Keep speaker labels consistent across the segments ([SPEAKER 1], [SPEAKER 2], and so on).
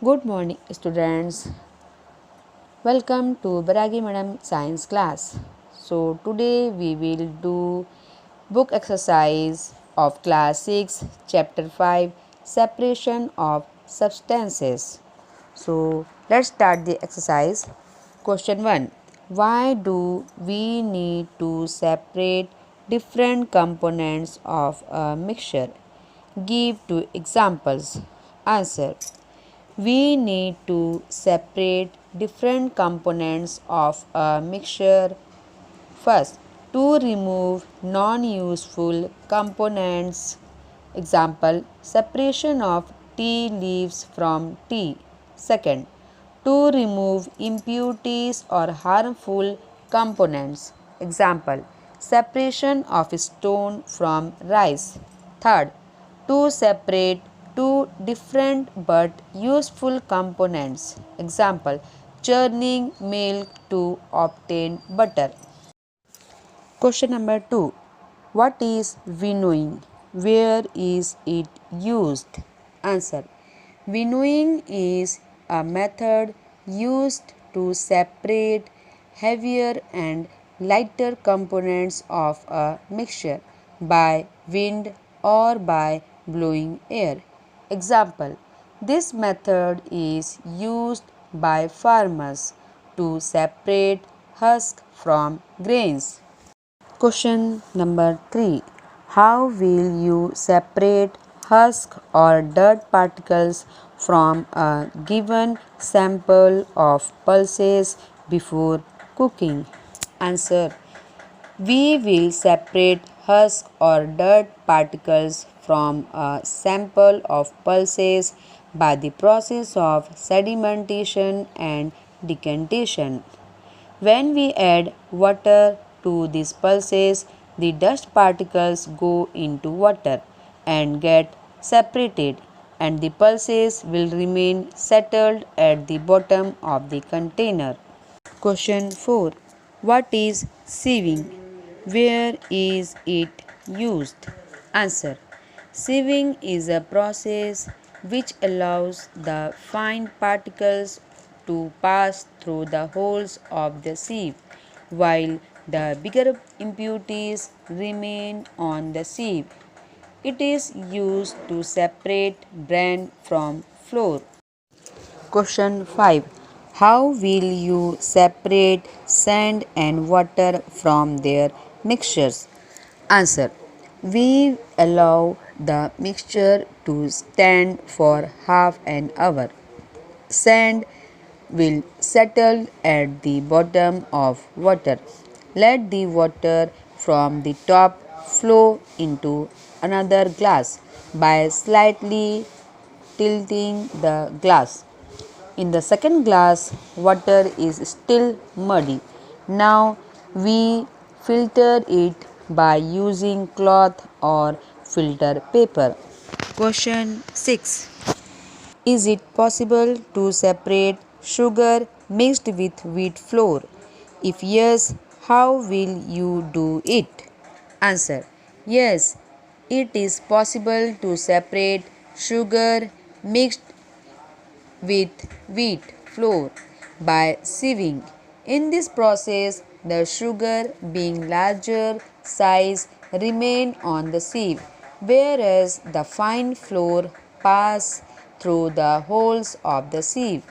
[SPEAKER 1] Good morning, students. Welcome to Baragi Madam Science class. So, today we will do book exercise of class 6, chapter 5, separation of substances. So, let's start the exercise. Question 1. Why do we need to separate different components of a mixture? Give two examples. Answer. We need to separate different components of a mixture. First, to remove non-useful components. Example, separation of tea leaves from tea. Second, to remove impurities or harmful components. Example, separation of stone from rice. Third, to separate two different but useful components. Example, churning milk to obtain butter. Question number 2. What is winnowing? Where is it used? Answer. Winnowing is a method used to separate heavier and lighter components of a mixture by wind or by blowing air. Example. This method is used by farmers to separate husk from grains. Question number 3. How will you separate husk or dirt particles from a given sample of pulses before cooking? Answer. We will separate husk or dirt particles from a sample of pulses by the process of sedimentation and decantation. When we add water to these pulses, the dust particles go into water and get separated, and the pulses will remain settled at the bottom of the container. Question 4. What is sieving? Where is it used? Answer. Sieving is a process which allows the fine particles to pass through the holes of the sieve, while the bigger impurities remain on the sieve. It is used to separate bran from flour. Question 5. How will you separate sand and water from their mixtures? Answer. We allow the mixture to stand for half an hour. Sand will settle at the bottom of water. Let the water from the top flow into another glass by slightly tilting the glass. In the second glass, water is still muddy. Now we filter it by using cloth or filter paper. Question 6. Is it possible to separate sugar mixed with wheat flour? If yes, how will you do it? Answer. Yes, it is possible to separate sugar mixed with wheat flour by sieving. In this process, the sugar being larger size remain on the sieve, whereas the fine flour pass through the holes of the sieve.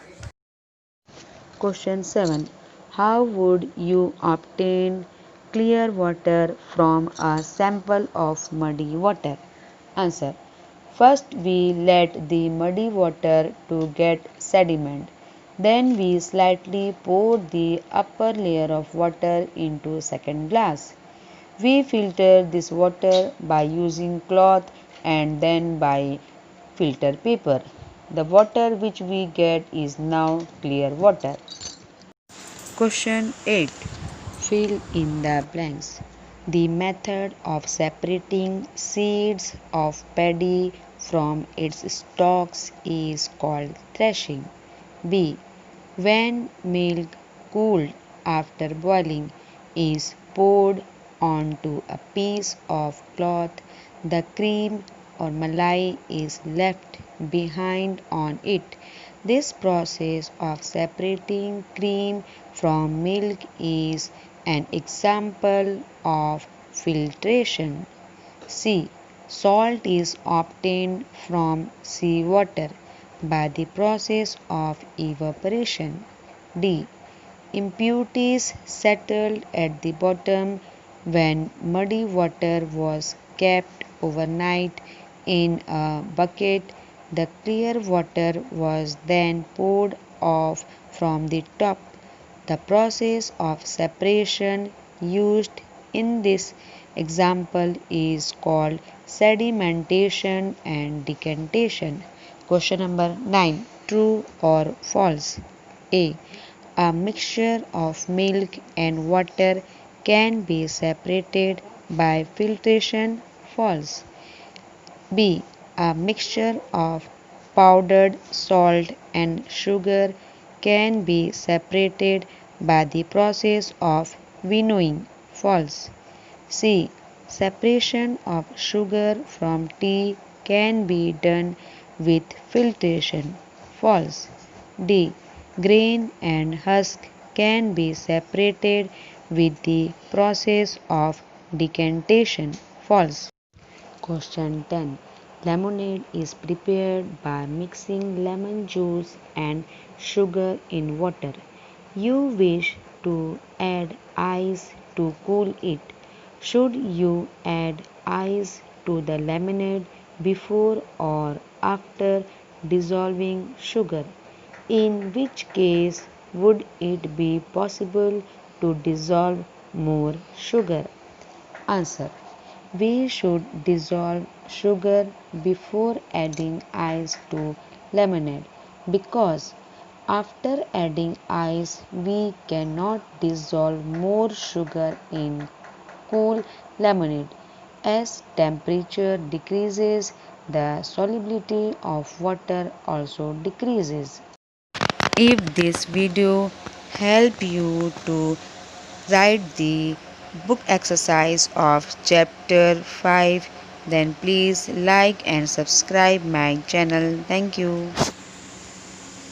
[SPEAKER 1] Question 7. How would you obtain clear water from a sample of muddy water? Answer. First we let the muddy water to get sediment. Then we slightly pour the upper layer of water into second glass. We filter this water by using cloth and then by filter paper. The water which we get is now clear water. Question 8. Fill in the blanks. The method of separating seeds of paddy from its stalks is called threshing. B. When milk cooled after boiling is poured onto a piece of cloth, the cream or malai is left behind on it. This process of separating cream from milk is an example of filtration. C. Salt is obtained from seawater by the process of evaporation. D. Impurities settled at the bottom when muddy water was kept overnight in a bucket. The clear water was then poured off from the top. The process of separation used in this example is called sedimentation and decantation. Question number 9. True or false? A. A mixture of milk and water can be separated by filtration. False. B. A mixture of powdered salt and sugar can be separated by the process of winnowing. False. C. Separation of sugar from tea can be done with filtration. False. D. Grain and husk can be separated with the process of decantation. False. Question 10. Lemonade is prepared by mixing lemon juice and sugar in water. You wish to add ice to cool it. Should you add ice to the lemonade before or after dissolving sugar? In which case would it be possible to dissolve more sugar? Answer. We should dissolve sugar before adding ice to lemonade because after adding ice we cannot dissolve more sugar in cool lemonade. As temperature decreases, the solubility of water also decreases. If this video helped you to write the book exercise of chapter 5, then please like and subscribe my channel. Thank you.